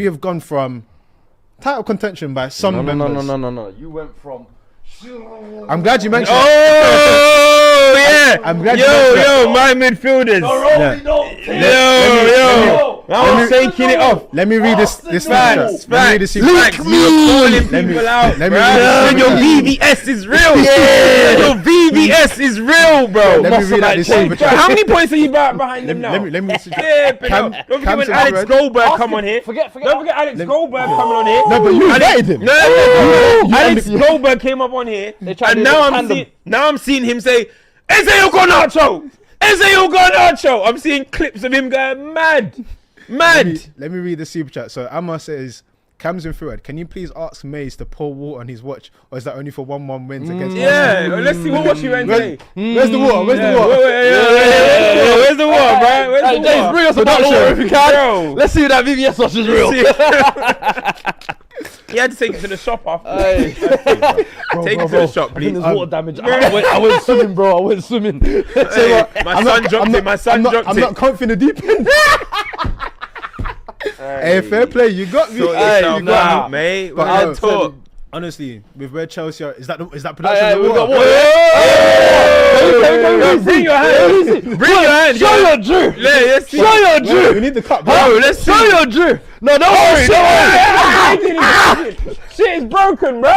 We have gone from title contention by some members. No. You went from. I'm glad you mentioned. Oh yeah! I'm glad my midfielders. I'm shaking it off. Let me read this. Let me read this. Facts. You're calling people out. Your VVS is real. Yeah, your VVS is real, bro. Let me read out this super chat. How many points are you behind them now? Let me Don't forget when Alex Goldberg come on here. Don't forget Alex Goldberg coming on here. No, but you hated him. Alex Goldberg came up on here, and now I'm seeing him say, Ezeil Garnacho. I'm seeing clips of him going mad. Let me read the super chat. So Amma says, Cam's in forward. Can you please ask Maze to pour water on his watch, or is that only for 1-1 wins against? Yeah, let's see what watch he went today. Where's the water? Where's the water, bro? Where's the water? Bring us a bottle if you can. Let's see if that VVS watch is real. He had to take it to the shop after. Take it to the shop, please. There's water damage. I went swimming, bro. I went swimming. My son dropped it. I'm not confident deep in. Hey, fair play. You got me. You got me, mate. But honestly, with where Chelsea are, is that production? We got water. Bring your hand. Show your Drew. Show your Drew. We need the cup, bro. Let's show your Drew. No, don't worry. Shit is broken, bro.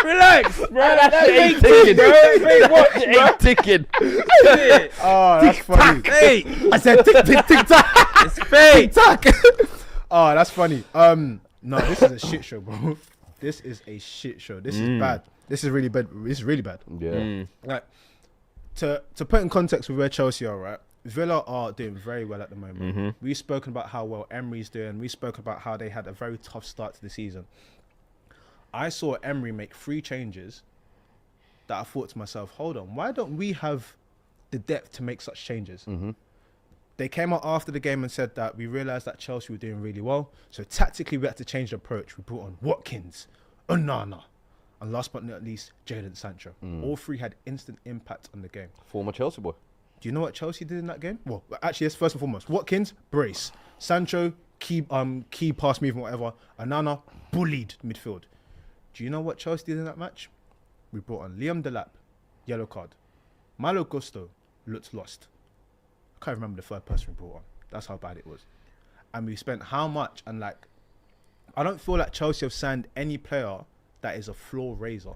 Relax, bro. That ain't ticking, bro. Ain't ticking. Oh, that's funny. Hey, I said tick tock. It's fake. Oh, that's funny. No, this is a shit show, bro. This is a shit show. This is bad. This is really bad. This is really bad. Yeah. Like, to put in context with where Chelsea are, right? Villa are doing very well at the moment. We've spoken about how well Emery's doing. We've spoken about how they had a very tough start to the season. I saw Emery make 3 changes that I thought to myself, hold on, why don't we have the depth to make such changes? They came out after the game and said that we realised that Chelsea were doing really well. So tactically, we had to change the approach. We brought on Watkins, Onana, and last but not least, Jadon Sancho. All 3 had instant impact on the game. Former Chelsea boy. Do you know what Chelsea did in that game? Well, actually, yes, first and foremost, Watkins, brace. Sancho, key pass movement, whatever. Onana, bullied midfield. Do you know what Chelsea did in that match? We brought on Liam Delap, yellow card. Malo Gusto looked lost. I can't remember the third person we brought on. That's how bad it was. And we spent how much? And like, I don't feel like Chelsea have signed any player that is a floor raiser.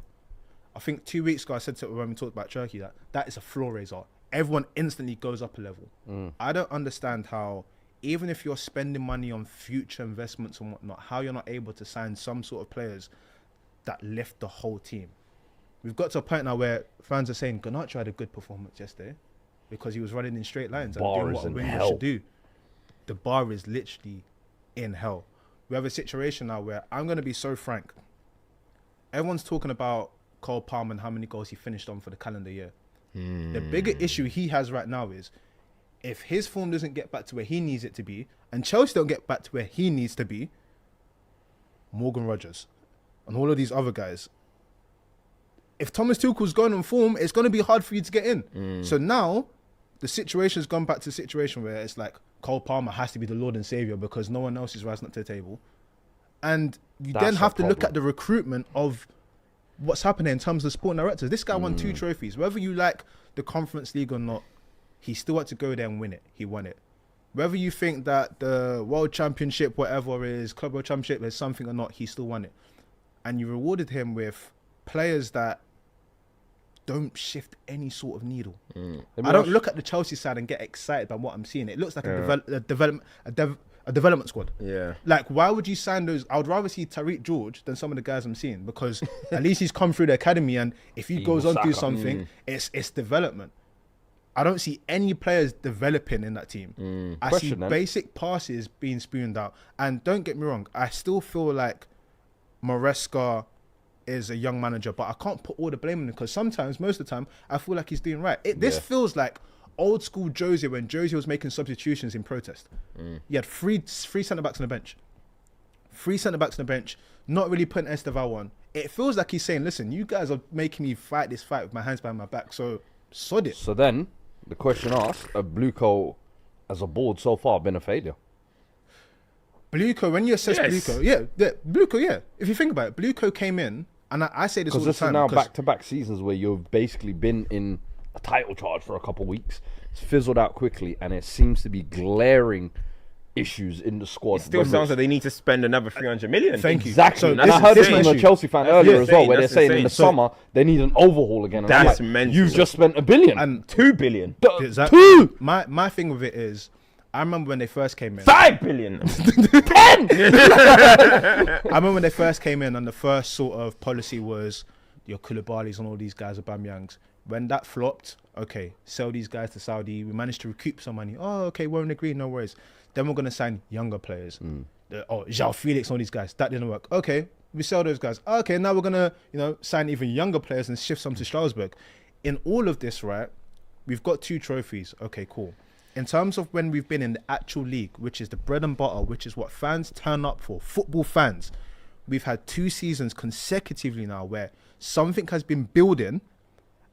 I think 2 weeks ago I said to when we talked about Turkey that is a floor raiser. Everyone instantly goes up a level. I don't understand how, even if you're spending money on future investments and whatnot, how you're not able to sign some sort of players that lift the whole team. We've got to a point now where fans are saying Garnacho had a good performance yesterday because he was running in straight lines and doing what a winger should do. The bar is literally in hell. We have a situation now where, I'm going to be so frank, everyone's talking about Cole Palmer and how many goals he finished on for the calendar year. The bigger issue he has right now is, if his form doesn't get back to where he needs it to be, and Chelsea don't get back to where he needs to be, Morgan Rogers and all of these other guys, if Thomas Tuchel's going on form, it's going to be hard for you to get in. So now, the situation's gone back to a situation where it's like Cole Palmer has to be the Lord and Saviour because no one else is rising up to the table. And you then have to look at the recruitment of what's happening in terms of sporting directors. This guy won 2 trophies. Whether you like the Conference League or not, he still had to go there and win it. He won it. Whether you think that the World Championship, whatever is, Club World Championship is something or not, he still won it. And you rewarded him with players that don't shift any sort of needle. I don't look at the Chelsea side and get excited by what I'm seeing. It looks like a development squad. Yeah. Like, why would you sign those? I would rather see Tariq George than some of the guys I'm seeing, because at least he's come through the academy, and if he goes on to do something, it's development. I don't see any players developing in that team. I see basic passes being spooned out. And don't get me wrong, I still feel like Maresca is a young manager, but I can't put all the blame on him, because sometimes, most of the time, I feel like he's doing right. This feels like old school Jose, when Jose was making substitutions in protest. He had three centre-backs on the bench. 3 centre-backs on the bench, not really putting Esteval on. It feels like he's saying, listen, you guys are making me fight this fight with my hands behind my back, so sod it. So then, the question asked, BlueCo as a board so far been a failure? BlueCo, when you assess BlueCo, yeah. If you think about it, BlueCo came in, and I say this all the because this time. is now back-to-back seasons where you've basically been in a title charge for a couple of weeks. It's fizzled out quickly, and it seems to be glaring issues in the squad. It still sounds like they need to spend another 300 million. Thank you. Exactly. So and I heard this from a Chelsea fan earlier as well, where they're That's saying in the insane. summer they need an overhaul again. And That's I'm like, mental. you've just spent $1 billion. And 2 billion. exactly. Two! My thing with it is, I remember when they first came in. 5 billion. 10! I remember when they first came in, and the first sort of policy was your Koulibalis and all these guys, Aubameyangs. When that flopped, okay, sell these guys to Saudi. We managed to recoup some money. Oh, okay, we're in agreement, no worries. Then we're gonna sign younger players. João Felix and all these guys. That didn't work. Okay, we sell those guys. Okay, now we're gonna, sign even younger players and shift some to Strasbourg. In all of this, right, we've got 2 trophies. Okay, cool. In terms of when we've been in the actual league, which is the bread and butter, which is what fans turn up for, football fans, we've had 2 seasons consecutively now where something has been building,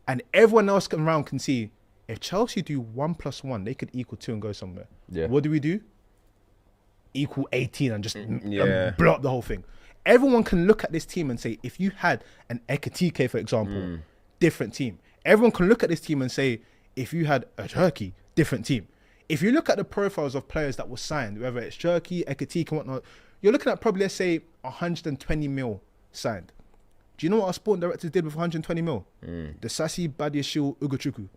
and everyone else around can see if Chelsea do 1 + 1, they could equal 2 and go somewhere. Yeah. What do? Equal 18 and just Yeah. blow up the whole thing. Everyone can look at this team and say, if you had an Ekitike, for example, different team. Everyone can look at this team and say, if you had a Turkey, different team. If you look at the profiles of players that were signed, whether it's Turkey, Ekitike and whatnot, you're looking at probably, let's say, 120 mil signed. Do you know what our sporting directors did with 120 mil? The Sassi, Badiashile, Ugochukwu.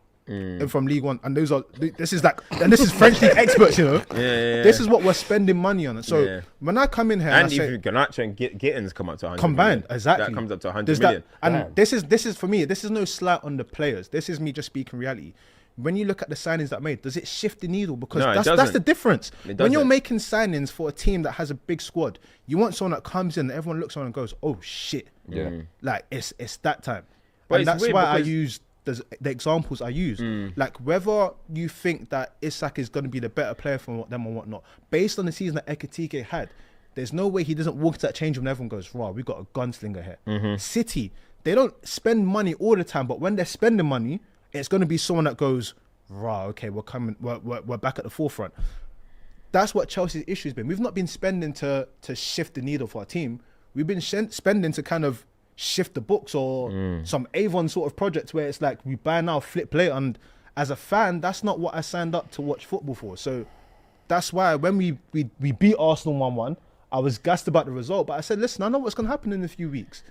From League One, and this is French league experts, This is what we're spending money on. So when I come in here, And I say, if Garnacho and Gittins come up to 100 combined, million, exactly, that comes up to 100 There's million. and this is for me. This is no slight on the players. This is me just speaking reality. When you look at the signings that made, does it shift the needle? Because No, it that's doesn't. the difference. It When you're doesn't. making signings for a team that has a big squad, you want someone that comes in and everyone looks on and goes, "Oh shit!" Yeah. Like it's that time. But And it's that's weird why I because- use the examples I use. Like whether you think that Isak is going to be the better player for them or whatnot, based on the season that Ekitike had, there's no way he doesn't walk to that change room and everyone goes, "Wow, we got a gunslinger here." City, they don't spend money all the time, but when they're spending money, it's going to be someone that goes, "Wow, okay, we're coming, we're back at the forefront." That's what Chelsea's issue has been. We've not been spending to shift the needle for our team. We've been spending to kind of shift the books or some Avon sort of project where it's like we buy now, flip later. And as a fan, that's not what I signed up to watch football for. So that's why when we beat Arsenal 1-1, I was gassed about the result. But I said, listen, I know what's going to happen in a few weeks.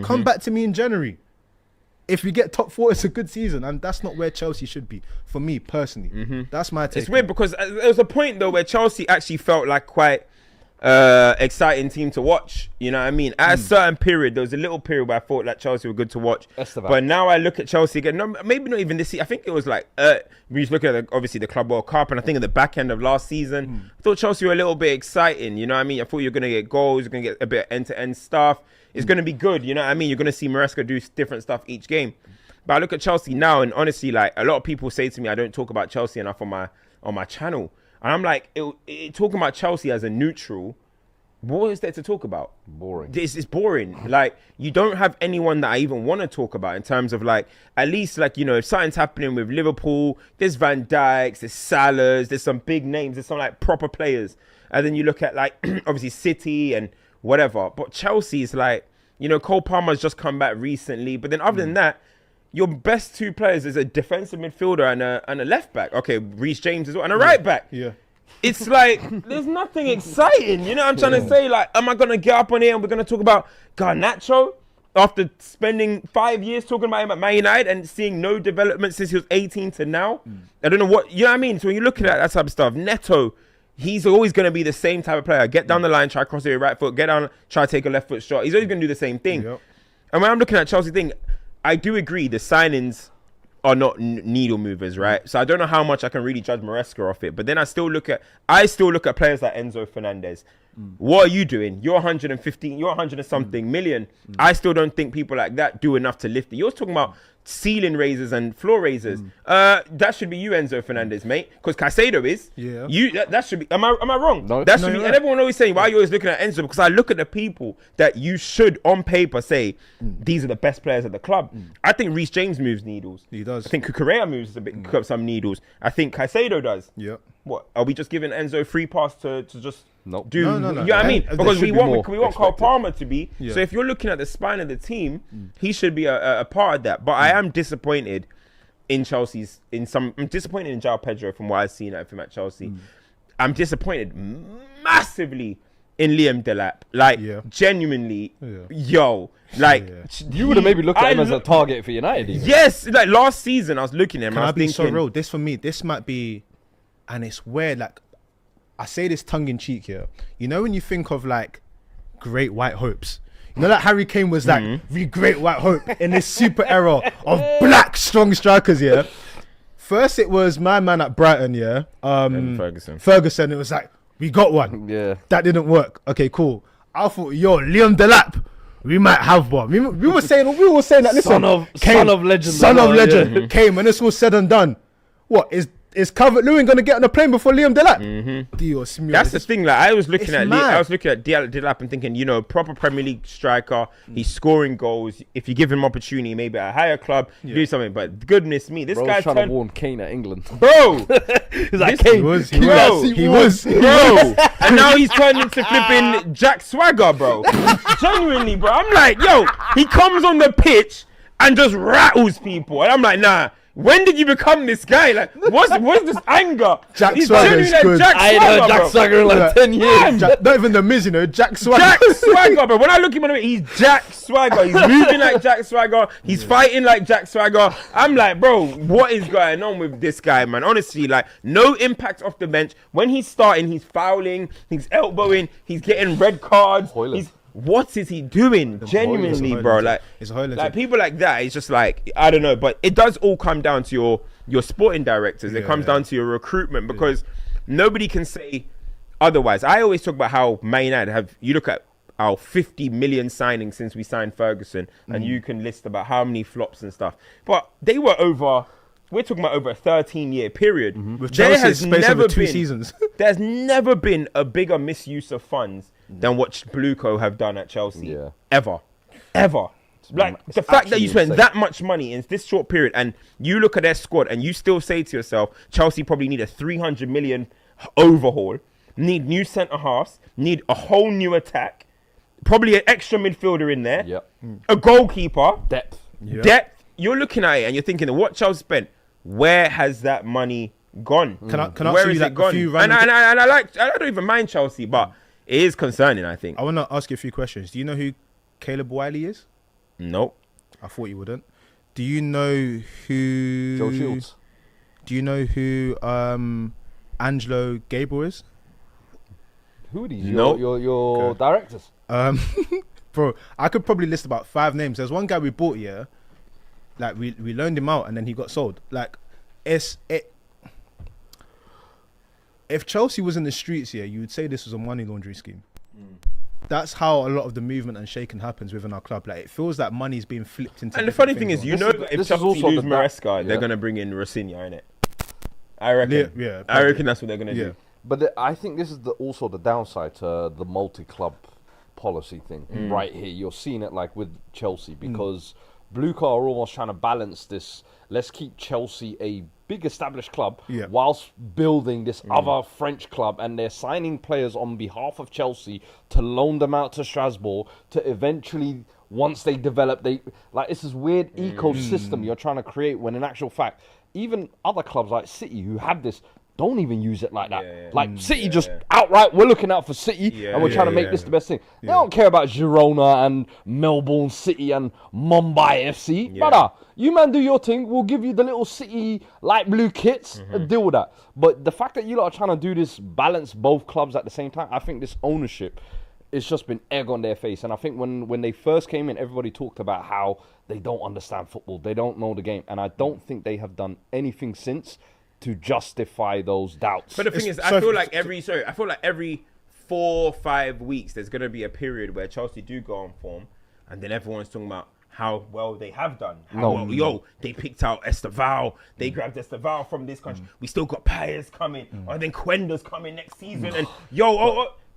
Come back to me in January. If we get top 4, it's a good season. And that's not where Chelsea should be, for me personally. That's my take. It's weird because there was a point though where Chelsea actually felt like quite exciting team to watch. You know what I mean? At a certain period, there was a little period where I thought that Chelsea were good to watch. Esteban. But now I look at Chelsea again. No, maybe not even this season. I think it was like we just look at obviously the Club World Cup, and I think at the back end of last season, I thought Chelsea were a little bit exciting. You know what I mean? I thought you were gonna get goals, you're gonna get a bit of end-to-end stuff. It's gonna be good. You know what I mean? You're gonna see Maresca do different stuff each game. But I look at Chelsea now, and honestly, like a lot of people say to me, I don't talk about Chelsea enough on my channel, and I'm like, talking about Chelsea as a neutral. What is there to talk about? Boring. This is boring. Like, you don't have anyone that I even want to talk about in terms of like, at least like, if something's happening with Liverpool, there's Van Dijks, there's Salahs, there's some big names, there's some like proper players. And then you look at like, obviously City and whatever. But Chelsea is like, Cole Palmer's just come back recently. But then other than that, your best 2 players is a defensive midfielder and a left back. Okay, Reece James as well, and a right back. Yeah. It's like, there's nothing exciting. You know what I'm trying to say? Like, am I going to get up on here and we're going to talk about Garnacho after spending 5 years talking about him at Man United and seeing no development since he was 18 to now? I don't know what, you know what I mean? So when you look at that type of stuff, Neto, he's always going to be the same type of player. Get down the line, try to cross it with right foot, get down, try to take a left foot shot. He's always going to do the same thing. Yep. And when I'm looking at Chelsea thing, I do agree the signings are not needle movers, right? So I don't know how much I can really judge Maresca off it. But then I still look at players like Enzo Fernandez. What are you doing? You're 115, you're 100 and something million. I still don't think people like that do enough to lift it. You're talking about ceiling raisers and floor raisers. That should be you, Enzo Fernandez, mate. Because Caicedo is. Yeah. That should be. Am I wrong? No. That should No, be. you're And right. everyone always saying, why are you always looking at Enzo? Because I look at the people that you should, on paper, say these are the best players at the club. I think Reece James moves needles. He does. I think Kukurea moves a bit, some needles. I think Caicedo does. Yeah. What are we just giving Enzo free pass to just Nope. Do No. you know what I mean? There Because should we be want more Carl expected. Palmer to be. Yeah. So if you're looking at the spine of the team, he should be a part of that. But I am disappointed in Chelsea's. I'm disappointed in João Pedro from what I've seen of him at Chelsea. I'm disappointed massively in Liam Delap. Like Yeah. genuinely, Yeah. yo, like You would have maybe looked at him as a look- target for United. Even. Yes, like last season I was looking at him. Can and I I was be thinking, so real? This for me, this might be, and it's weird. Like, I say this tongue in cheek here. You know when you think of like great white hopes. You know that Harry Kane was like the great white hope in this super era of black strong strikers. Yeah. First it was my man at Brighton. Yeah. And Ferguson. Ferguson. It was like we got one. Yeah. That didn't work. Okay, cool. I thought, yo, Liam Delap, we might have one. We were saying that. Listen, Son of legend. son of Yeah. legend came, and it's all said and done. What is Calvert-Lewin gonna get on a plane before Liam Delap? Dios mío. That's the thing. Like I was looking it's at, mad. I was looking at Delap and thinking, you know, proper Premier League striker. He's scoring goals. If you give him opportunity, maybe at a higher club, do something. But goodness me, this Bro guy's was trying to turned, warn Kane at England. bro, He's like, This- Kane, He was. bro, and now he's turned into flipping Jack Swagger, bro. Genuinely, bro. I'm like, yo, he comes on the pitch and just rattles people, and I'm like, nah. When did you become this guy? Like, what's this anger? Jack He's Swagger genuinely is like good. Jack I ain't heard Swagger, Jack bro. Swagger in like 10 years. Not even the Miz, you know, Jack Swagger. Jack Swagger, bro. When I look him on the he's Jack Swagger. He's moving like Jack Swagger. He's fighting like Jack Swagger. I'm like, bro, what is going on with this guy, man? Honestly, like, no impact off the bench. When he's starting, he's fouling, he's elbowing, he's getting red cards. Hoylett. What is he doing? Genuinely, Hoylett. bro. Like, It's a Hoylett. like people like that. It's just like, I don't know, but it does all come down to your sporting directors. It comes down to your recruitment because nobody can say otherwise. I always talk about how Man United you look at our 50 million signings since we signed Ferguson, and you can list about how many flops and stuff. But they were we're talking about over a 13-year period. With There Chelsea, has space never over 2 been- seasons. There's never been a bigger misuse of funds than what BlueCo have done at Chelsea. Yeah. Ever. Like, the fact that actually you spend insane. that much money in this short period and you look at their squad and you still say to yourself, Chelsea probably need a 300 million overhaul, need new centre halves, need a whole new attack, probably an extra midfielder in there, Yep. a goalkeeper, Depth. depth. You're looking at it and you're thinking, what Chelsea spent? Where has that money gone? Can I Where ask is you it like a gone? few And random? I don't even mind Chelsea, but it is concerning, I think. I want to ask you a few questions. Do you know who Caleb Wiley is? Nope. I thought you wouldn't. Do you know who? Joe Shields. Do you know who Angelo Gabriel is? Who are these? Nope. Your Okay. directors. Bro, I could probably list about 5 names. There's one guy we bought here. Like we loaned him out and then he got sold. Like if Chelsea was in the streets here, you would say this was a money laundering scheme. That's how a lot of the movement and shaking happens within our club. Like it feels like money's being flipped into. And the different funny thing things is, now. you know, This that if is Chelsea also lose the Maresca, yeah. they're gonna bring in Rosinha, innit? I reckon. Yeah, I reckon that's what they're gonna yeah. do. But I think this is also the downside to the multi-club policy thing right here. You're seeing it like with Chelsea because BlueCo are almost trying to balance this. Let's keep Chelsea a big established club whilst building this other French club, and they're signing players on behalf of Chelsea to loan them out to Strasbourg to eventually, once they develop, it's this weird ecosystem you're trying to create when in actual fact, even other clubs like City who have this don't even use it like that. Yeah. Like City just outright, we're looking out for City and we're trying to make this the best thing. They don't care about Girona and Melbourne City and Mumbai FC. Brother, you man do your thing. We'll give you the little City light blue kits and deal with that. But the fact that you lot are trying to do this, balance both clubs at the same time, I think this ownership, it's just been egg on their face. And I think when they first came in, everybody talked about how they don't understand football. They don't know the game. And I don't think they have done anything since to justify those doubts. But the thing is, I feel like every 4 or 5 weeks, there's gonna be a period where Chelsea do go on form, and then everyone's talking about how well they have done. They picked out Esteval. They grabbed Esteval from this country. We still got Paez coming, and then Quenda's coming next season. And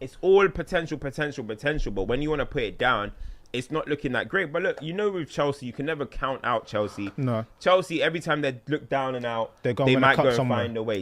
it's all potential. But when you want to put it down, it's not looking that great. But look, with Chelsea, you can never count out Chelsea. No. Chelsea, every time they look down and out, They're gonna they win a might cup go and somewhere. find a way.